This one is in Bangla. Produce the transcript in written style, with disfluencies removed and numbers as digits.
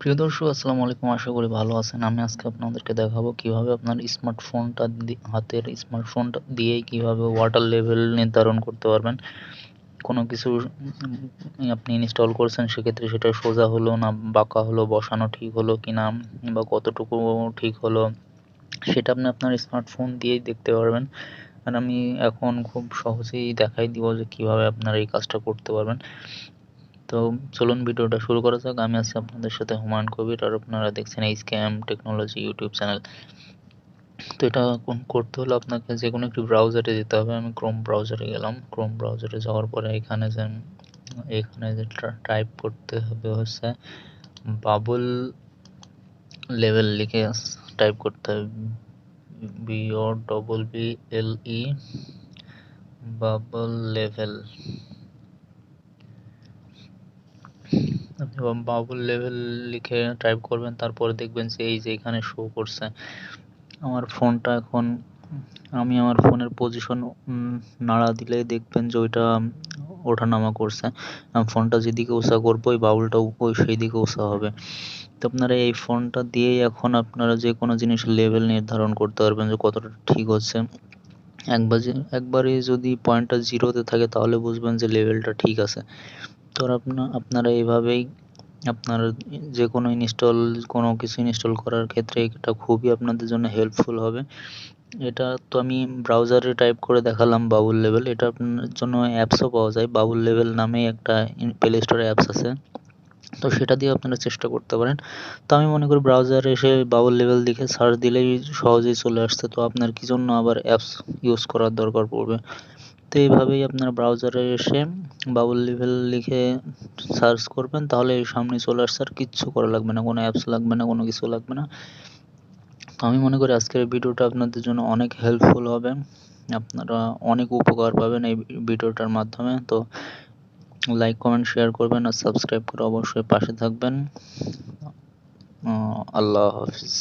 প্রিয় দর্শক, আসসালামু আলাইকুম। আশা করি ভালো আছেন। আমি আজকে আপনাদেরকে দেখাবো কিভাবে আপনার হাতের স্মার্টফোনটা দিয়েই কিভাবে ওয়াটার লেভেল নির্ধারণ করতে পারবেন। কোনো কিছু আপনি ইনস্টল করছেন, সেক্ষেত্রে সেটা সোজা হলো না বাঁকা হলো, বসানো ঠিক হলো কিনা বা কতটুকু ঠিক হলো, সেটা আপনি আপনার স্মার্টফোন দিয়েই দেখতে পারবেন। আর আমি এখন খুব সহজেই দেখাই দিব যে কিভাবে আপনারা এই কাজটা করতে পারবেন। তো চলুন ভিডিওটা শুরু করা যাক। আমি আছি আপনাদের সাথে হুমায়ুন কবির, আর আপনারা দেখছেন এই স্ক্যাম টেকনোলজি ইউটিউব চ্যানেল। তো এটা করতে হলে আপনাকে যে কোনো একটি ব্রাউজারে যেতে হবে। আমি ক্রোম ব্রাউজারে গেলাম। ক্রোম ব্রাউজারে যাওয়ার পরে এখানে যে টাইপ করতে হবে হচ্ছে বাবল লেভেল লিখে টাইপ করতে হবে, BOBBLE, বাবল লেভেল। আপনি বাবল লেভেল লিখে টাইপ করবেন, তারপরে দেখবেন যে এই যে এখানে শো করছে আমার ফোনটা। এখন আমি আমার ফোনের পজিশন নাড়া দিলেই দেখবেন যে ওইটা ওঠানামা করছে। ফোনটা যেদিকে উঁচা করবো ওই বাবলটা ওই সেই দিকে উঁচা হবে। তো আপনারা এই ফোনটা দিয়েই এখন আপনারা যে কোনো জিনিসের লেভেল নির্ধারণ করতে পারবেন যে কতটা ঠিক হচ্ছে। একবারে যদি পয়েন্টটা জিরোতে থাকে তাহলে বুঝবেন যে লেভেলটা ঠিক আছে। তো আপনারা এইভাবেই আপনার যে কোনো কিছু ইনস্টল করার ক্ষেত্রে এটা খুবই আপনাদের জন্য হেল্পফুল হবে। এটা তো আমি ব্রাউজারে টাইপ করে দেখালাম বাবল লেভেল। এটা আপনার জন্য অ্যাপসও পাওয়া যায়। বাবল লেভেল নামে একটা প্লে স্টোরে অ্যাপস আছে। তো সেটা দিয়ে আপনারা চেষ্টা করতে পারেন। তো আমি মনে করি ব্রাউজারে এসে বাবল লেভেল লিখে সার্চ দিলেই সহজেই চলে আসছে। তো আপনার কি জন্য আবার অ্যাপস ইউজ করার দরকার পড়বে? তো এইভাবেই আপনারা ব্রাউজারে এসে বাবল লেভেল লিখে সার্চ করবেন, তাহলে এই সামনে চলে আসছে। আর কিচ্ছু করা লাগবে না, কোনো অ্যাপস লাগবে না, কোনো কিছু লাগবে না। তো আমি মনে করি আজকের ভিডিওটা আপনাদের জন্য অনেক হেল্পফুল হবে। আপনারা অনেক উপকার পাবেন এই ভিডিওটার মাধ্যমে। তো লাইক, কমেন্ট, শেয়ার করবেন আর সাবস্ক্রাইব করে অবশ্যই পাশে থাকবেন। আল্লাহ হাফিজ।